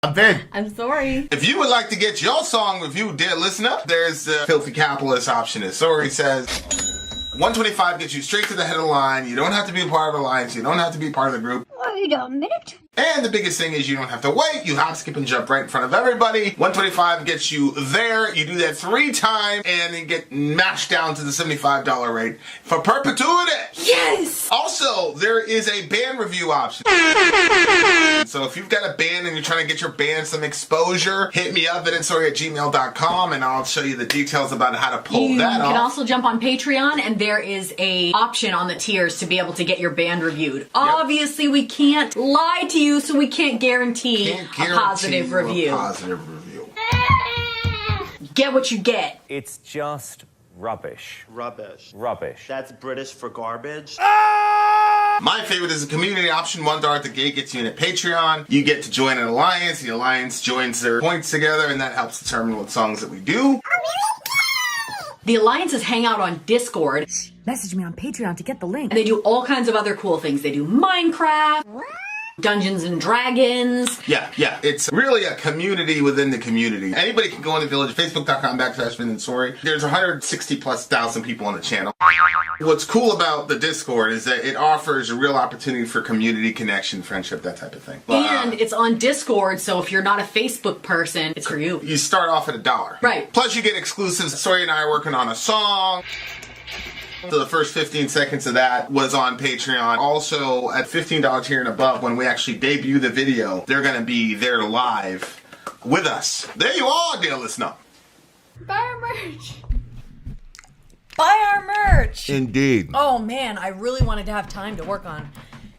I'm Vin. I'm Sori. If you would like to get your song reviewed, dear listener, there's the Filthy Capitalist option. As Sori says, 125 gets you straight to the head of the line. You don't have to be a part of the alliance. You don't have to be part of the group. Wait a minute. And the biggest thing is you don't have to wait. You hop, skip, and jump right in front of everybody. 125 gets you there. You do that 3 times, and then get mashed down to the $75 rate for perpetuity. Yes! Also, there is a band review option. So if you've got a band and you're trying to get your band some exposure, hit me up at vinsori@gmail.com, and I'll show you the details about how to pull that off. You can also jump on Patreon, and there is a option on the tiers to be able to get your band reviewed. Obviously, we can't lie to you, so we can't guarantee a positive review. Get what you get. It's just rubbish. Rubbish. Rubbish. That's British for garbage. My favorite is the community option. $1 at the gate gets you in at Patreon. You get to join an alliance. The alliance joins their points together, and that helps determine what songs that we do. The alliances hang out on Discord. Message me on Patreon to get the link. And they do all kinds of other cool things. They do Minecraft, Dungeons and Dragons. Yeah. It's really a community within the community. Anybody can go on the village, facebook.com/Vin and Sori. There's 160,000+ people on the channel. What's cool about the Discord is that it offers a real opportunity for community connection, friendship, that type of thing. And it's on Discord, so if you're not a Facebook person, it's for you. You start off at $1. Right. Plus you get exclusives. Sori and I are working on a song. So the first 15 seconds of that was on Patreon. Also, at $15 tier and above, when we actually debut the video, they're going to be there live with us. There you are, dear listener. Buy our merch. Buy our merch. Indeed. Oh man, I really wanted to have time to work on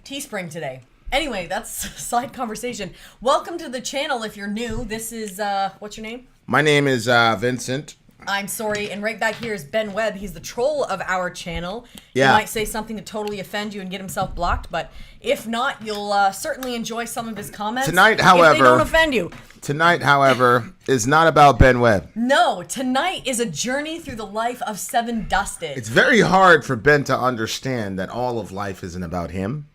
Teespring today. Anyway, that's a side conversation. Welcome to the channel if you're new. This is, what's your name? My name is Vincent. I'm Sori, and right back here is Ben Webb. He's the troll of our channel. Yeah. He might say something to totally offend you and get himself blocked, but if not, you'll certainly enjoy some of his comments. Tonight, if however, they don't offend you. Tonight, however, is not about Ben Webb. No, tonight is a journey through the life of Seven Dusted. It's very hard for Ben to understand that all of life isn't about him.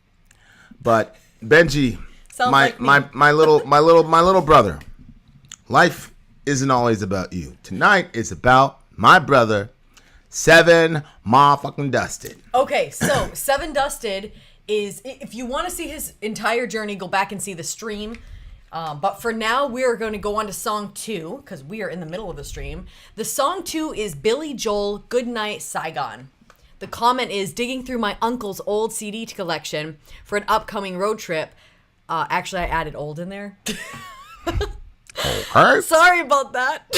But Benji, Sounds like me. my little brother, life isn't always about you. Tonight is about my brother, Seven motherfucking Dusted. Okay, so Seven Dusted is, if you want to see his entire journey, go back and see the stream. But for now, we are going to go on to song 2, because we are in the middle of the stream. The song 2 is Billy Joel, Goodnight, Saigon. The comment is, digging through my uncle's old CD collection for an upcoming road trip. Actually, I added old in there. Sorry about that.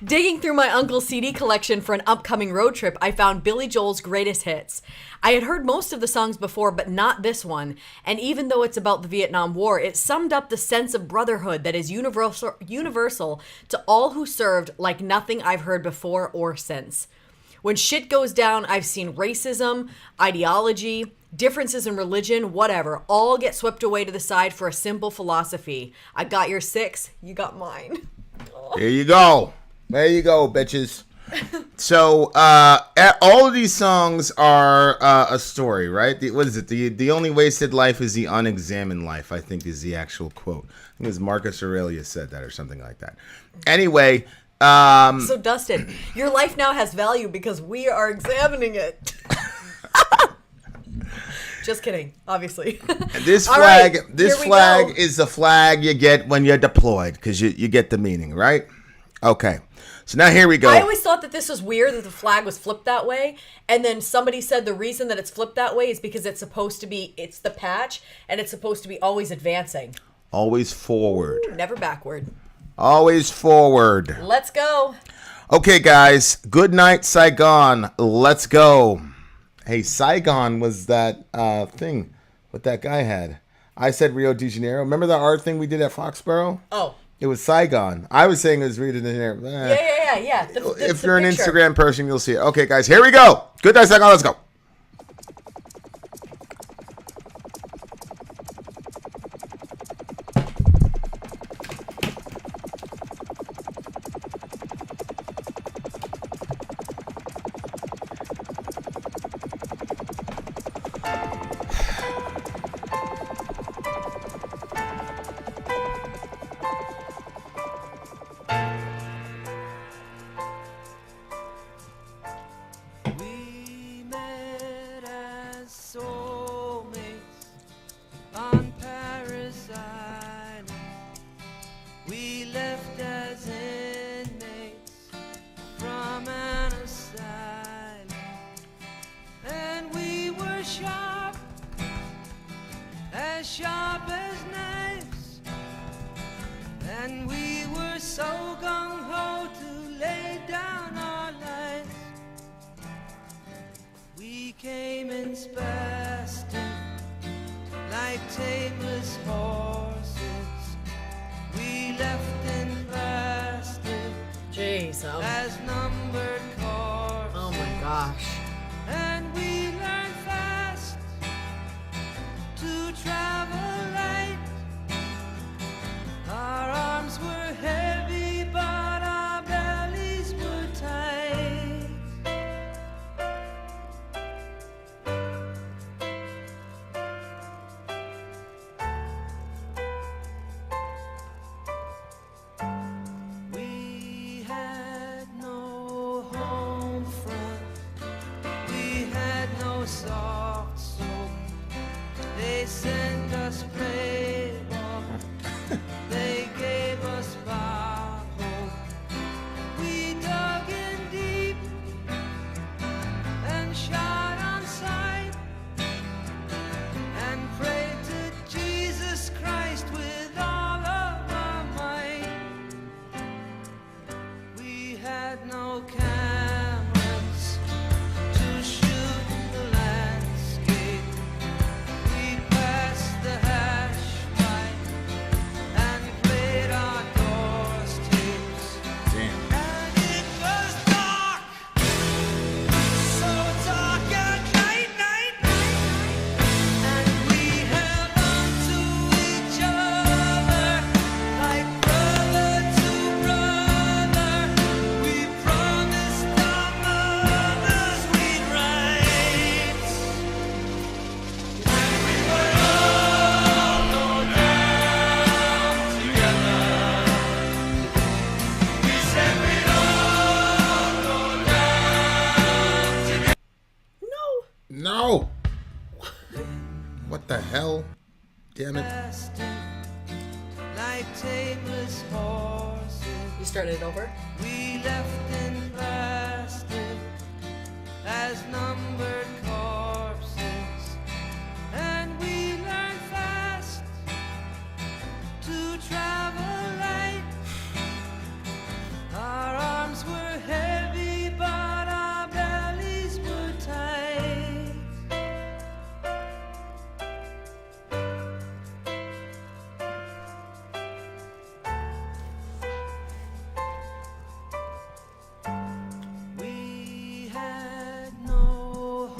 Digging through my uncle's CD collection for an upcoming road trip, I found Billy Joel's greatest hits. I had heard most of the songs before, but not this one. And even though it's about the Vietnam War, it summed up the sense of brotherhood that is universal to all who served like nothing I've heard before or since. When shit goes down, I've seen racism, ideology, differences in religion, whatever, all get swept away to the side for a simple philosophy. I got your 6, you got mine. There you go. There you go, bitches. So, all of these songs are a story, right? What is it? The only wasted life is the unexamined life, I think is the actual quote. I think it was Marcus Aurelius said that or something like that. Anyway. So, Dustin, your life now has value because we are examining it. Just kidding, obviously. This flag, is the flag you get when you're deployed, because you get the meaning, right? Okay. So now here we go. I always thought that this was weird that the flag was flipped that way, and then somebody said the reason that it's flipped that way is because it's the patch, and it's supposed to be always advancing. Always forward. Ooh, never backward. Always forward. Let's go. Okay, guys. Good night, Saigon. Let's go. Hey, Saigon was that thing what that guy had. I said Rio de Janeiro. Remember the art thing we did at Foxborough? Oh. It was Saigon. I was saying it was Rio de Janeiro. Yeah. If you're an Instagram person, you'll see it. Okay, guys, here we go. Good night, Saigon. Let's go. And we were so gung-ho to lay down our lives. We came in spastic, like tameless horses. We left in plastic Jeez. as numbered corpses. Oh my gosh. And we learned fast to travel light. Our arms were heavy, but our bellies were tight. We had no home front. We had no soft soap. They sent us playboy. They gave us bar hope. We dug in deep and shot on sight and prayed to Jesus Christ with all of our might. We had no cameras to shoot the landscape. We passed the hash pipe and played our doors tapes. Damn. And it was dark, so dark at night. And we held on to each other like brother to brother. We promised our mothers we'd write. When we would all go down together. We said we'd all go down together. No. What the hell? Damn it. Like tameless horses. You started over? We left in plastic as numbered corpses. And we learned fast to travel light. Our arms were heavy, but our bellies were tight. We had no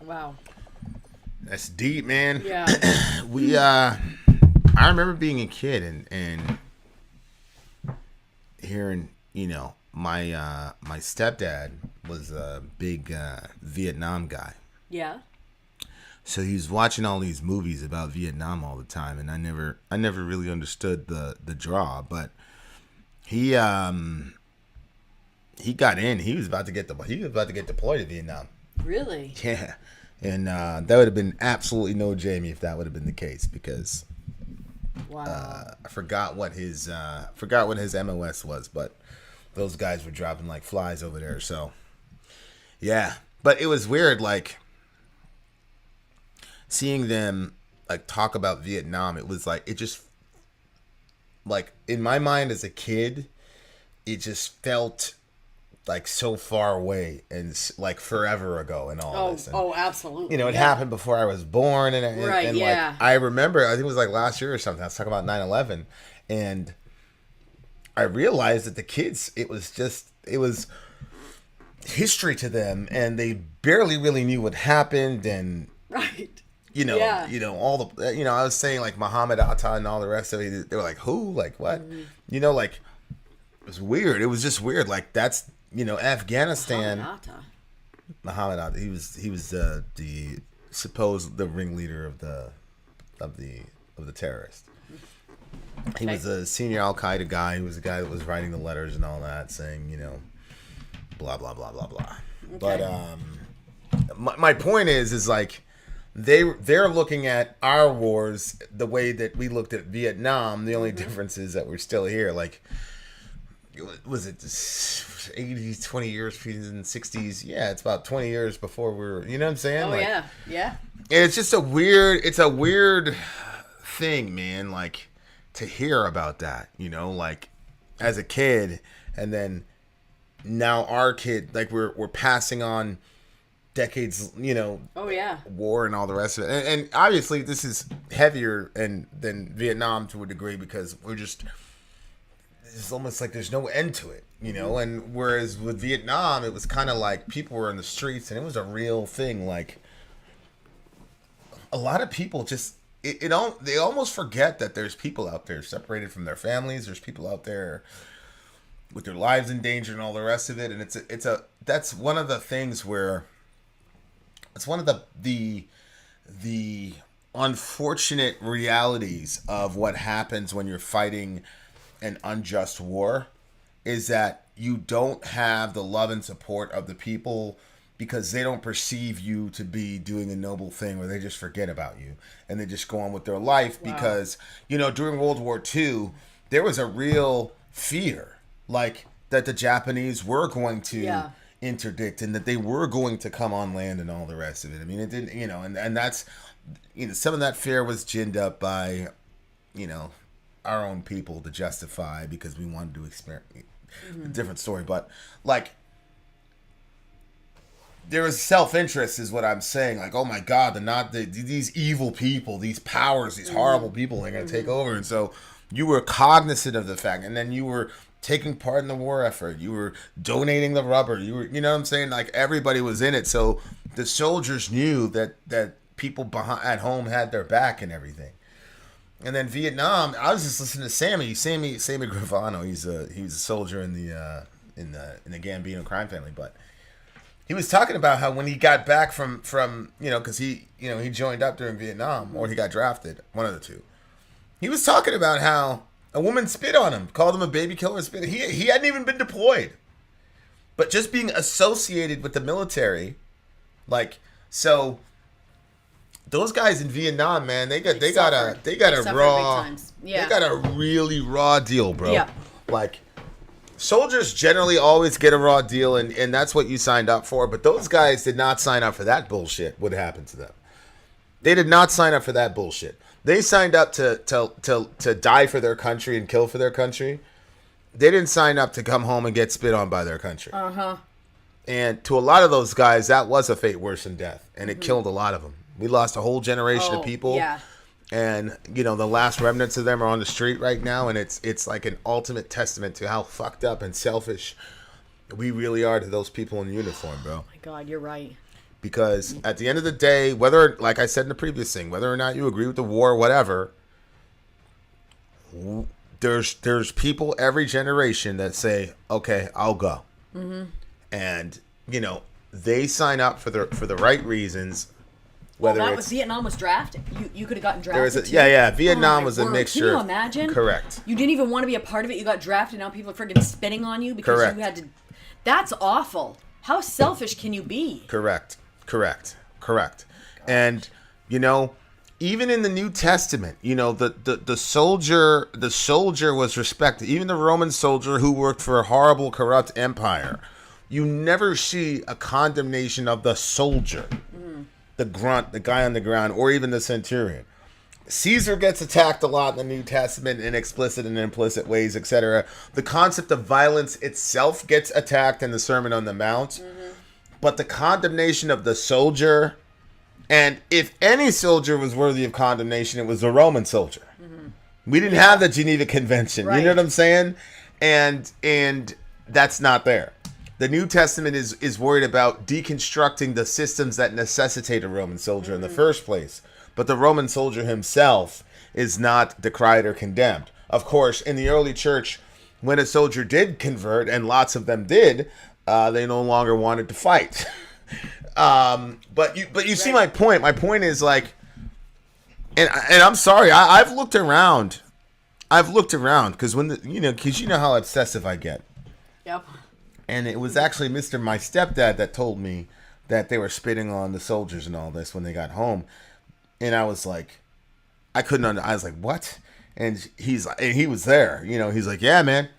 Wow. That's deep, man. Yeah. I remember being a kid and hearing, my stepdad was a big Vietnam guy. Yeah. So he was watching all these movies about Vietnam all the time, and I never really understood the draw, but he got in. He was about to get deployed to Vietnam. Really? Yeah. And that would have been absolutely no Jamie if that would have been the case, because Wow. I forgot what his MOS was, but those guys were dropping like flies over there. So yeah, but it was weird, like seeing them like talk about Vietnam. It was like, it just, like, in my mind as a kid, it just felt like so far away and like forever ago and all this. And, Absolutely. it happened before I was born, and yeah. like I remember, I think it was like last year or something, I was talking about 9/11, and I realized that the kids, it was history to them, and they barely really knew what happened, and Right. all the, I was saying like Muhammad Atta and all the rest of it, they were like, who, like what, like it was weird. It was just weird. Like that's, Afghanistan. Muhammad Atta. He was the ringleader of the terrorists. He was a senior Al Qaeda guy. He was the guy that was writing the letters and all that, saying, blah blah blah blah blah. Okay. But my point is like they're looking at our wars the way that we looked at Vietnam. The only difference is that we're still here. Like, was it 80s, 20 years in the 60s? Yeah, it's about 20 years before we're, you know what I'm saying? Oh, like, yeah. And it's just a weird thing, man, like, to hear about that, like, as a kid, and then now our kid, like, we're passing on decades, Oh, yeah. war and all the rest of it. And obviously this is heavier than Vietnam to a degree, because it's almost like there's no end to it, and whereas with Vietnam, it was kind of like people were in the streets and it was a real thing. Like, a lot of people just, they almost forget that there's people out there separated from their families. There's people out there with their lives in danger and all the rest of it. And that's one of the things where it's one of the unfortunate realities of what happens when you're fighting an unjust war, is that you don't have the love and support of the people, because they don't perceive you to be doing a noble thing, or they just forget about you and they just go on with their life. Wow. Because, during World War II, there was a real fear, like, that the Japanese were going to interdict and that they were going to come on land and all the rest of it. I mean, it didn't, and that's, some of that fear was ginned up by, our own people to justify, because we wanted to experience a different story. But, like, there was self-interest is what I'm saying. Like, oh my God, these evil people, these powers, these horrible people are going to take over. And so you were cognizant of the fact, and then you were taking part in the war effort. You were donating the rubber. You were, you know what I'm saying? Like, everybody was in it. So the soldiers knew that people at home had their back and everything. And then Vietnam, I was just listening to Sammy Gravano. He was a soldier in the Gambino crime family, but he was talking about how when he got back from because he joined up during Vietnam, or he got drafted, one of the two. He was talking about how a woman spit on him, called him a baby killer, spit. He hadn't even been deployed, but just being associated with the military, like, so. Those guys in Vietnam, man, they got a really raw deal, bro. Yeah. Like, soldiers generally always get a raw deal, and that's what you signed up for. But those guys did not sign up for that bullshit. What happened to them? They did not sign up for that bullshit. They signed up to die for their country and kill for their country. They didn't sign up to come home and get spit on by their country. And to a lot of those guys, that was a fate worse than death, and it killed a lot of them. We lost a whole generation of people. Yeah. And, the last remnants of them are on the street right now. And it's like an ultimate testament to how fucked up and selfish we really are to those people in uniform, bro. Oh, my God, you're right. because at the end of the day, whether, like I said in the previous thing, whether or not you agree with the war, whatever, there's people every generation that say, okay, I'll go. And, you know, they sign up for the right reasons. Whether that was Vietnam was drafted. You could have gotten there was drafted. Vietnam was a word. mixture. Can you imagine? Correct. You didn't even want to be a part of it. You got drafted. Now people are freaking spitting on you because Correct. you had to. That's awful. How selfish can you be? Correct. And, you know, even in the New Testament, you know, the soldier was respected. Even the Roman soldier who worked for a horrible, corrupt empire, you never see a condemnation of the soldier. The grunt, the guy on the ground, or even the centurion. Caesar gets attacked a lot in the New Testament in explicit and implicit ways, etc. The concept of violence itself gets attacked in the Sermon on the Mount. But the condemnation of the soldier, and if any soldier was worthy of condemnation, it was the Roman soldier. We didn't have the Geneva Convention. Right. You know what I'm saying? And that's not there. The New Testament is worried about deconstructing the systems that necessitate a Roman soldier in the first place. But the Roman soldier himself is not decried or condemned. Of course, in the early church, when a soldier did convert, and lots of them did, they no longer wanted to fight. But you see my point. My point is like, and I'm sorry, I've looked around. Because because you know how obsessive I get. Yep. And it was actually my stepdad that told me that they were spitting on the soldiers and all this when they got home. And I was like, I was like, what? And he was there, you know, he's like, yeah, man.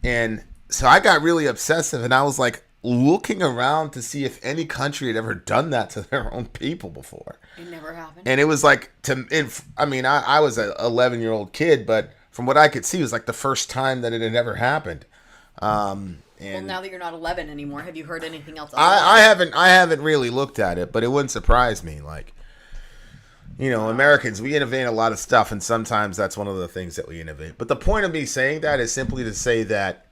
And so I got really obsessive, and I was like looking around to see if any country had ever done that to their own people before. It never happened. And it was like, I was an 11-year-old kid, but from what I could see, it was like the first time that it had ever happened. Well, now that you're not 11 anymore, have you heard anything else? I haven't really looked at it, but it wouldn't surprise me. Like, you know, Americans, we innovate a lot of stuff, and sometimes that's one of the things that we innovate. But the point of me saying that is simply to say that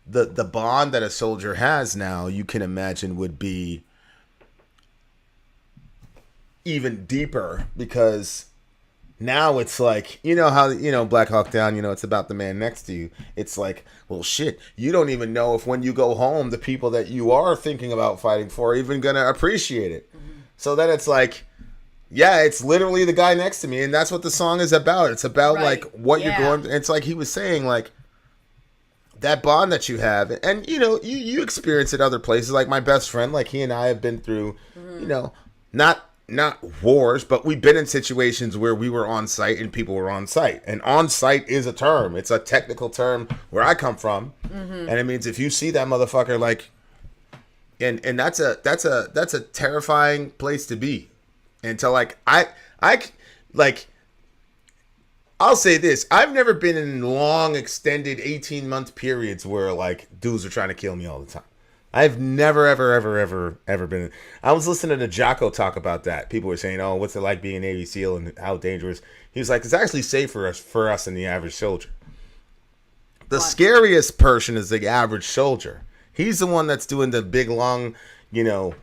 the bond that a soldier has now, you can imagine, would be even deeper, because now it's like, you know how, you know, Black Hawk Down, you know, it's about the man next to you. It's like, well, shit, you don't even know if when you go home, the people that you are thinking about fighting for are even going to appreciate it. So then it's like, yeah, it's literally the guy next to me. And that's what the song is about. It's about like what you're going through. It's like he was saying, like, that bond that you have. And, you know, you experience it other places. Like my best friend, like he and I have been through, you know, not wars, but we've been in situations where we were on site and people were on site. And on site is a term. It's a technical term where I come from. And it means if you see that motherfucker, like, and that's a terrifying place to be. And to like, I'll say this. I've never been in long extended 18-month periods where like dudes are trying to kill me all the time. I've never, ever been. I was listening to Jocko talk about that. People were saying, oh, what's it like being a Navy SEAL and how dangerous? He was like, it's actually safe for us than the average soldier. The scariest person is the average soldier. He's the one that's doing the big, long, you know,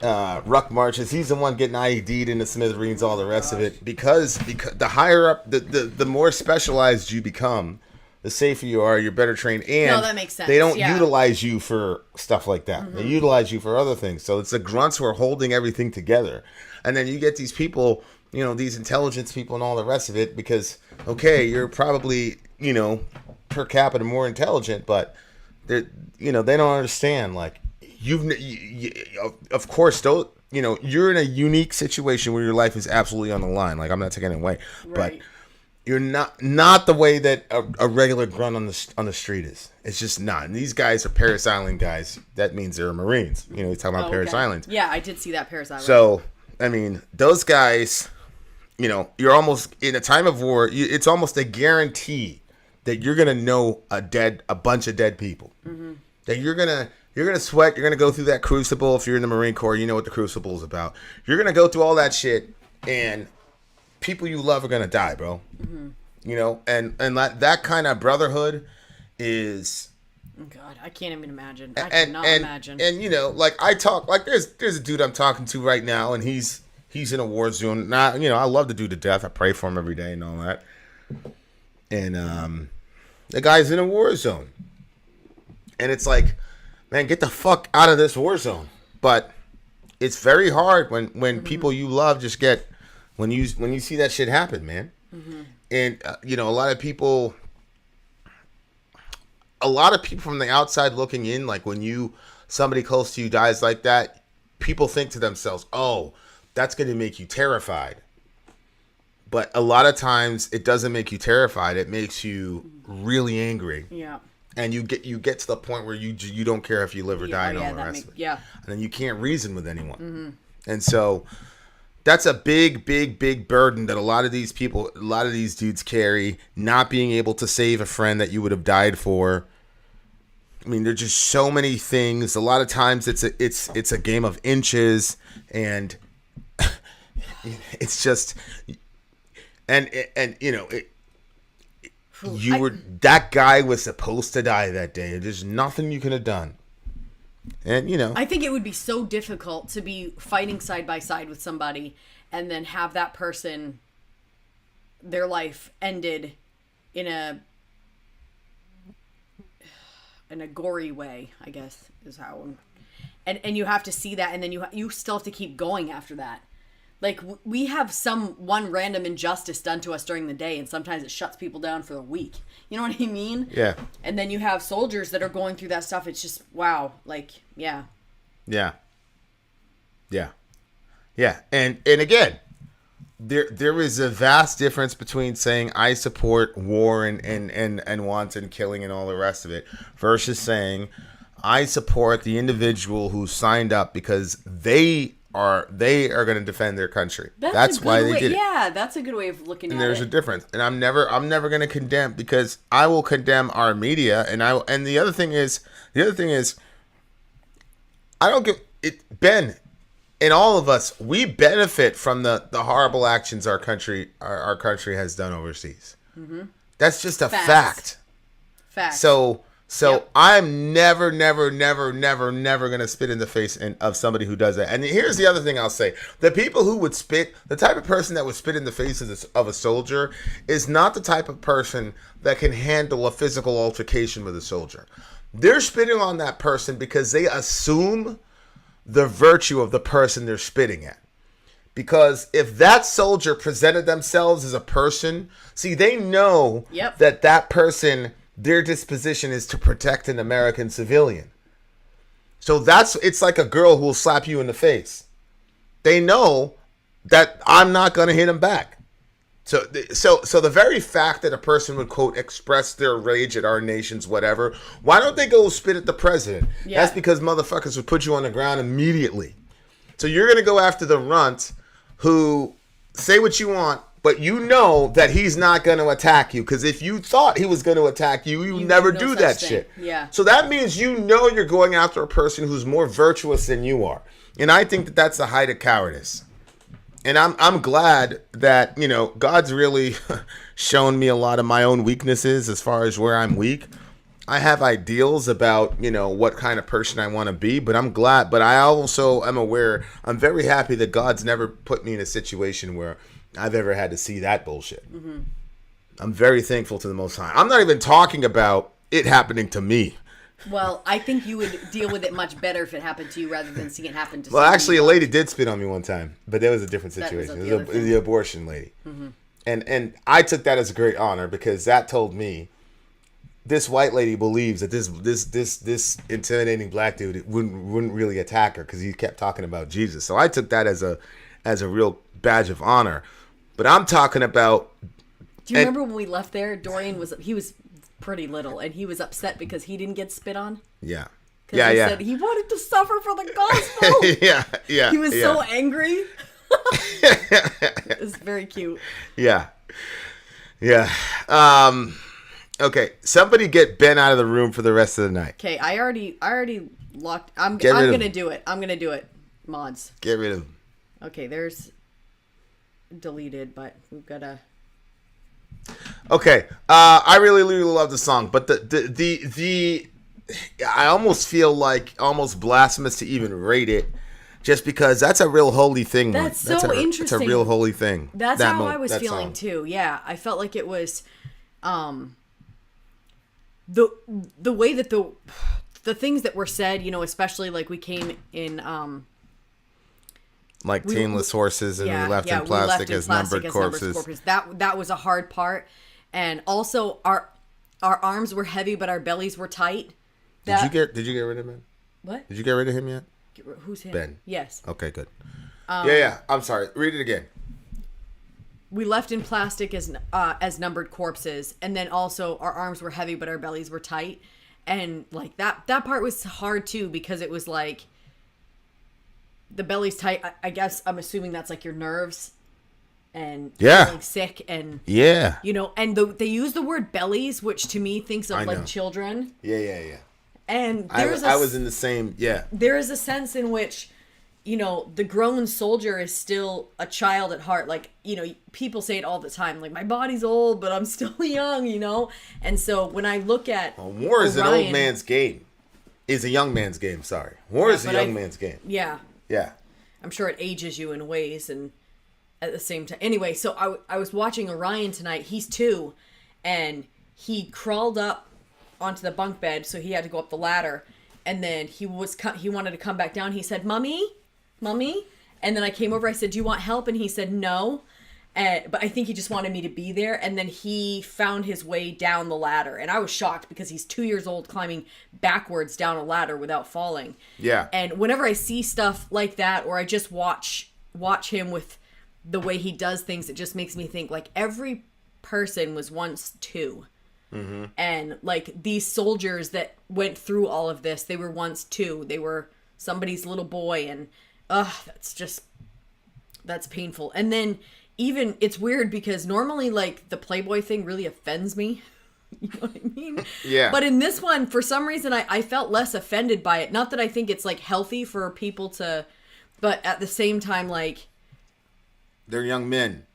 ruck marches. He's the one getting IED'd in the smithereens, all the rest of it. Because the higher up, the more specialized you become, the safer you are, you're better trained, and that makes sense. They don't utilize you for stuff like that. They utilize you for other things. So it's the grunts who are holding everything together. And then you get these people, you know, these intelligence people and all the rest of it, because, okay, you're probably, you know, per capita more intelligent, but they're, you know, they don't understand. Like, of course, don't, you know, you're in a unique situation where your life is absolutely on the line. Like, I'm not taking it away, but you're not the way that a regular grunt on the street is. It's just not. And these guys are Parris Island guys. That means they're Marines. You know, he's talking about Parris Island. Yeah, I did see that Parris Island. So, I mean, those guys, you know, you're almost in a time of war. It's almost a guarantee that you're gonna know a bunch of dead people. That you're gonna sweat. You're gonna go through that crucible. If you're in the Marine Corps, you know what the crucible is about. You're gonna go through all that shit, and people you love are gonna die, bro. You know, and that kind of brotherhood is Oh, God, I can't even imagine. I And cannot imagine. and you know, like I talk, like there's a dude I'm talking to right now, and he's in a war zone. Now, you know, I love the dude to death. I pray for him every day and all that. And the guy's in a war zone, and it's like, man, get the fuck out of this war zone. But it's very hard when people you love just get when you see that shit happen, man. And you know, a lot of people from the outside looking in, like when somebody close to you dies like that, people think to themselves, "Oh, that's going to make you terrified." But a lot of times it doesn't make you terrified. It makes you really angry. Yeah. And you get to the point where you don't care if you live or die and all the rest of it. Yeah. And then you can't reason with anyone. And so that's a big, big, big burden that a lot of these dudes carry, not being able to save a friend that you would have died for. I mean, there's just so many things. A lot of times it's a game of inches, and it's just and you know, that guy was supposed to die that day. There's nothing you could have done. And you know, I think it would be so difficult to be fighting side by side with somebody and then have that person, their life ended in a gory way, I guess is how. And you have to see that, and then you still have to keep going after that. Like, we have one random injustice done to us during the day, and sometimes it shuts people down for a week. You know what I mean? Yeah. And then you have soldiers that are going through that stuff. It's just, wow. Like, yeah. Yeah. Yeah. Yeah. And again, there is a vast difference between saying I support war and wanton killing and all the rest of it versus saying I support the individual who signed up because they are going to defend their country. That's why they did it. Yeah, that's a good way of looking at it. And there's a difference. And I'm never going to condemn, because I will condemn our media, and the other thing is I don't give it, Ben, and all of us, we benefit from the horrible actions our country has done overseas. Mm-hmm. That's just a fact. So I'm never going to spit in the face of somebody who does that. And here's the other thing I'll say. The people who would spit, the type of person that would spit in the face of a soldier is not the type of person that can handle a physical altercation with a soldier. They're spitting on that person because they assume the virtue of the person they're spitting at. Because if that soldier presented themselves as a person, see, they know that person, their disposition is to protect an American civilian. So it's like a girl who will slap you in the face. They know that I'm not going to hit them back. So the very fact that a person would, quote, express their rage at our nation's whatever, why don't they go spit at the president? Yeah. That's because motherfuckers would put you on the ground immediately. So you're going to go after the runt who, say what you want, but you know that he's not going to attack you, because if you thought he was going to attack you, you never do that shit. Yeah. So that means you know you're going after a person who's more virtuous than you are. And I think that that's the height of cowardice. And I'm glad that, you know, God's really shown me a lot of my own weaknesses as far as where I'm weak. I have ideals about, you know, what kind of person I want to be, but I'm glad. But I also am aware, I'm very happy that God's never put me in a situation where I've ever had to see that bullshit. Mm-hmm. I'm very thankful to the Most High. I'm not even talking about it happening to me. Well, I think you would deal with it much better if it happened to you rather than seeing it happen to Well, actually, a lady did spit on me one time, but that was a different situation. It was the abortion lady. Mm-hmm. And I took that as a great honor, because that told me this white lady believes that this intimidating black dude wouldn't really attack her because he kept talking about Jesus. So I took that as a real badge of honor. But I'm talking about. Do you remember when we left there? Dorian was pretty little, and he was upset because he didn't get spit on. Yeah. Because he said he wanted to suffer for the gospel. yeah. He was so angry. It was very cute. Yeah. Okay, somebody get Ben out of the room for the rest of the night. Okay, I already locked. I'm gonna do it. I'm gonna do it. Mods. Get rid of him. Okay, there's deleted, but we've gotta. Okay, I really love the song, but the I almost feel like almost blasphemous to even rate it, just because that's a real holy thing. That's so interesting. It's a real holy thing. That's how I was feeling song. too. Yeah, I felt like it was the way that the things that were said, especially like we came in like tameless horses, and we left in plastic as numbered corpses. That was a hard part, and also our arms were heavy, but our bellies were tight. Did you get rid of him? What? Did you get rid of him yet? Who's him? Ben. Yes. Okay, good. Yeah. I'm sorry. Read it again. We left in plastic as numbered corpses, and then also our arms were heavy, but our bellies were tight, and like that part was hard too, because it was like the belly's tight. I guess I'm assuming that's like your nerves and feeling sick, and and they use the word bellies, which to me thinks of like children. Yeah. And I was in the same. Yeah. There is a sense in which, the grown soldier is still a child at heart. Like, people say it all the time. Like, my body's old, but I'm still young, And so when I look at war is an old man's game. Is a young man's game, sorry. War is a young man's game. Yeah. Yeah. I'm sure it ages you in ways, and at the same time. Anyway, so I was watching Orion tonight. He's 2, and he crawled up onto the bunk bed, so he had to go up the ladder, and then he wanted to come back down. He said, mommy, and then I came over. I said, do you want help? And he said no, but I think he just wanted me to be there. And then he found his way down the ladder, and I was shocked because he's 2 years old climbing backwards down a ladder without falling. Yeah. And whenever I see stuff like that, or I just watch him with the way he does things, it just makes me think like every person was once 2. Mm-hmm. And like these soldiers that went through all of this, they were once 2. They were somebody's little boy, and that's painful. And then even it's weird because normally like the Playboy thing really offends me. You know what I mean? Yeah. But in this one, for some reason, I felt less offended by it. Not that I think it's like healthy for people to, but at the same time, like they're young men.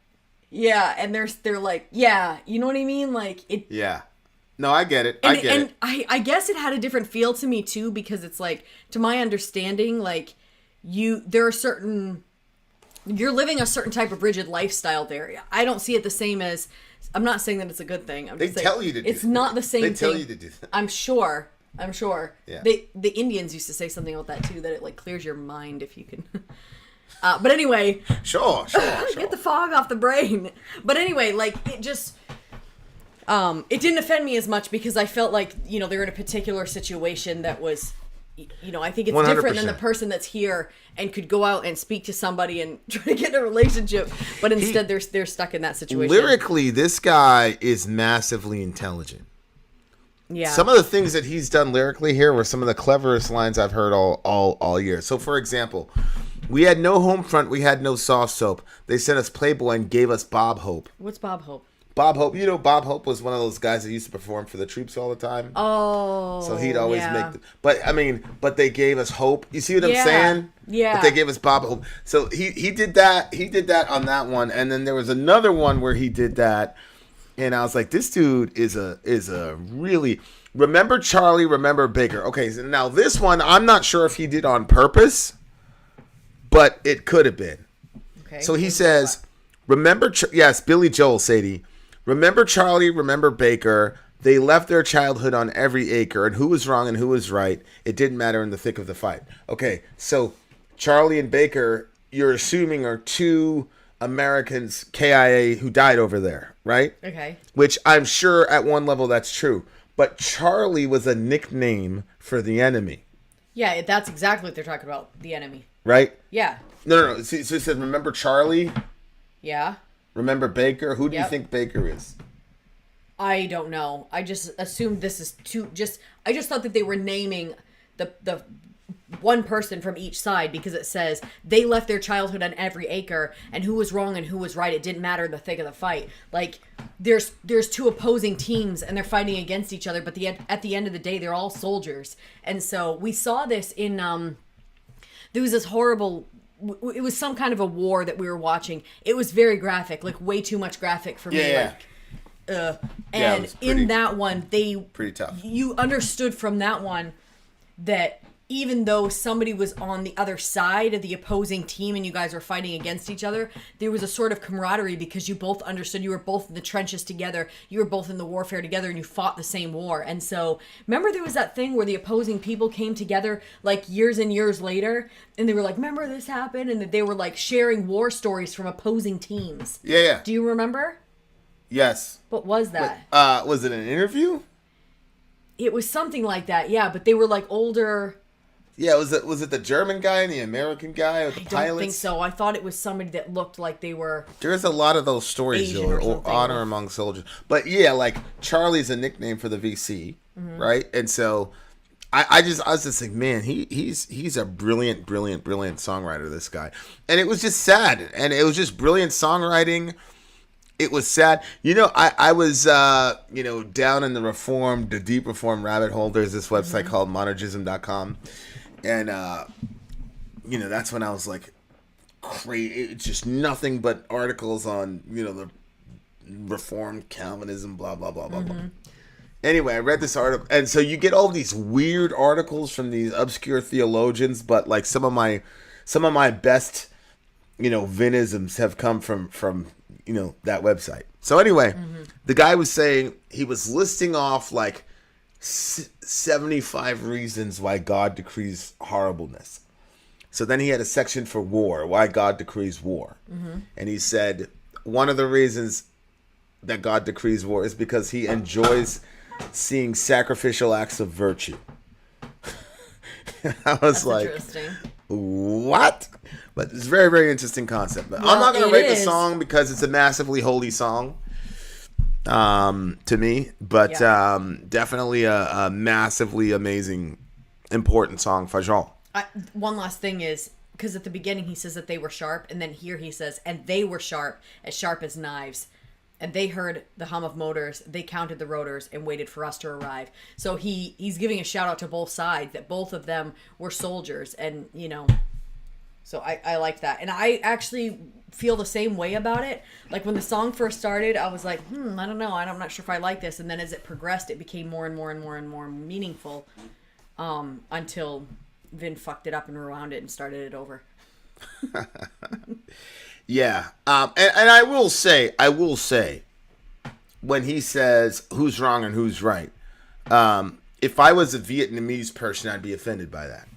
Yeah, and they're like, yeah, you know what I mean? Like it. Yeah. No, I get it. I get it. I guess it had a different feel to me too, because it's like, to my understanding, like there are certain, you're living a certain type of rigid lifestyle there. I don't see it the same as. I'm not saying that it's a good thing. They tell you to do. It's not the same thing. They tell you to do that. I'm sure. Yeah. The Indians used to say something about that too, that it like clears your mind if you can. But anyway. Sure. Get the fog off the brain. But anyway, like it just. It didn't offend me as much because I felt like, they're in a particular situation that was, I think it's 100%. Different than the person that's here and could go out and speak to somebody and try to get in a relationship, but instead they're stuck in that situation. Lyrically, this guy is massively intelligent. Yeah. Some of the things that he's done lyrically here were some of the cleverest lines I've heard all year. So, for example, we had no home front, we had no soft soap. They sent us Playboy and gave us Bob Hope. What's Bob Hope? Bob Hope, Bob Hope was one of those guys that used to perform for the troops all the time. Oh, so he'd always but they gave us hope. You see what I'm saying? Yeah. But they gave us Bob Hope. So he did that. He did that on that one, and then there was another one where he did that, and I was like, this dude is a really. Remember Charlie, remember Baker. Okay, so now this one, I'm not sure if he did on purpose, but it could have been. Okay. So he says, remember, yes, Billy Joel, Sadie. Remember Charlie, remember Baker. They left their childhood on every acre, and who was wrong and who was right, it didn't matter in the thick of the fight. Okay, so Charlie and Baker, you're assuming are 2 Americans, KIA, who died over there, right? Okay. Which I'm sure at one level that's true. But Charlie was a nickname for the enemy. Yeah, that's exactly what they're talking about, the enemy. Right? Yeah. No. So it says, remember Charlie? Yeah. Remember Baker? Who do you think Baker is? I don't know. I just assumed this is I just thought that they were naming the one person from each side because it says they left their childhood on every acre, and who was wrong and who was right, it didn't matter in the thick of the fight. Like there's 2 opposing teams and they're fighting against each other, but at the end of the day they're all soldiers. And so we saw this in there was this horrible. It was some kind of a war that we were watching. It was very graphic, like way too much graphic for me. Yeah. Like, it And was pretty- in that one, pretty tough. You understood from that one that even though somebody was on the other side of the opposing team and you guys were fighting against each other, there was a sort of camaraderie because you both understood you were both in the trenches together, you were both in the warfare together, and you fought the same war. And so, remember there was that thing where the opposing people came together like years and years later, and they were like, remember this happened? And they were like sharing war stories from opposing teams. Yeah. Do you remember? Yes. What was that? Was it an interview? It was something like that, yeah, but they were like older... Yeah, was it the German guy and the American guy with the pilots? I don't think so. I thought it was somebody that looked like they were... There's a lot of those stories, Asian or something. honor among soldiers. But yeah, like Charlie's a nickname for the VC, right? And so I was just like, man, he's a brilliant songwriter, this guy. And it was just sad. And it was just brilliant songwriting. It was sad. I was, down in the deep reform rabbit hole. There's this website called monergism.com. And, that's when I was like, crazy. It's just nothing but articles on, the reformed Calvinism, blah, blah, blah, blah, blah. Anyway, I read this article. And so you get all these weird articles from these obscure theologians, but like some of my best, Vinisms have come from that website. So anyway, the guy was saying he was listing off like 75 reasons why God decrees horribleness. So then he had a section for war, why God decrees war. And he said one of the reasons that God decrees war is because he enjoys seeing sacrificial acts of virtue. I was like, Interesting. What? But it's a very, very interesting concept. But I'm not going to rate the song because it's a massively holy song to me. But definitely a massively amazing, important song for Joel. One last thing is, because at the beginning he says that they were sharp, and then here he says, and they were sharp as knives. And they heard the hum of motors, they counted the rotors, and waited for us to arrive. So he's giving a shout out to both sides, that both of them were soldiers. And, so I like that. And I actually feel the same way about it. Like when the song first started, I was like, I don't know. I'm not sure if I like this. And then as it progressed, it became more and more and more and more meaningful until Vin fucked it up and rewound it and started it over. Yeah. And I will say, when he says who's wrong and who's right, if I was a Vietnamese person, I'd be offended by that.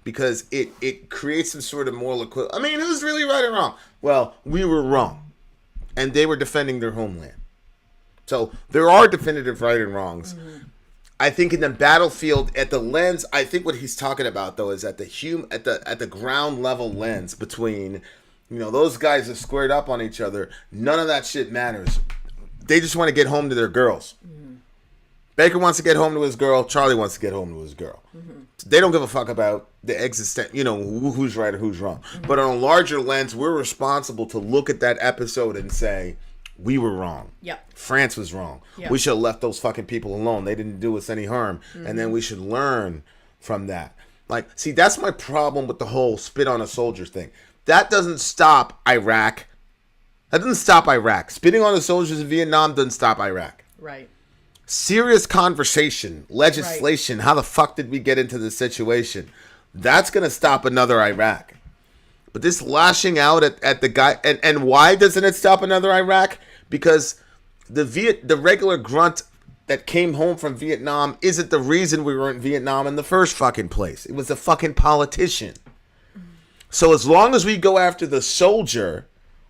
Because it creates some sort of moral equivalence. I mean, who's really right or wrong? Well, we were wrong. And they were defending their homeland. So there are definitive right and wrongs. I think in the battlefield, at the lens, I think what he's talking about, though, is at the ground level lens between... those guys are squared up on each other. None of that shit matters. They just want to get home to their girls. Baker wants to get home to his girl. Charlie wants to get home to his girl. They don't give a fuck about the who's right or who's wrong. But on a larger lens, we're responsible to look at that episode and say, we were wrong. Yep. France was wrong. Yep. We should have left those fucking people alone. They didn't do us any harm. And then we should learn from that. Like, see, that's my problem with the whole spit on a soldier thing. That doesn't stop Iraq. Spitting on the soldiers in Vietnam doesn't stop Iraq. Right. Serious conversation, legislation. Right. How the fuck did we get into this situation? That's going to stop another Iraq. But this lashing out at the guy... And why doesn't it stop another Iraq? Because the regular grunt that came home from Vietnam isn't the reason we were in Vietnam in the first fucking place. It was a fucking politician. So as long as we go after the soldier,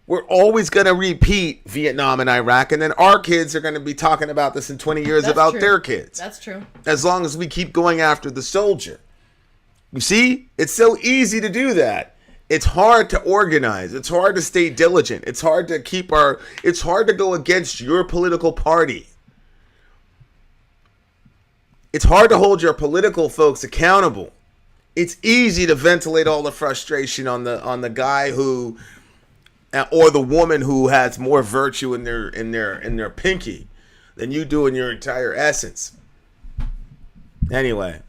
we're always going to repeat Vietnam and Iraq. And then our kids are going to be talking about this in 20 years about their kids. That's true. As long as we keep going after the soldier. You see? It's so easy to do that. It's hard to organize. It's hard to stay diligent. It's hard to it's hard to go against your political party. It's hard to hold your political folks accountable. It's easy to ventilate all the frustration on the guy who, or the woman who has more virtue in their pinky than you do in your entire essence. Anyway,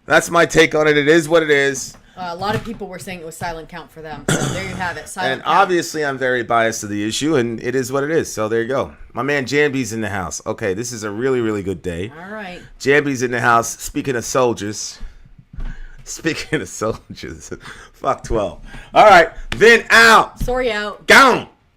that's my take on it. It is what it is. A lot of people were saying it was silent count for them. So there you have it. Silent And count. obviously, I'm very biased to the issue, and it is what it is. So there you go. My man Jambi's in the house. Okay, this is a really, really good day. All right. Jambi's in the house. Speaking of soldiers. Fuck 12. All right, Vin out. Sorry out. Gone.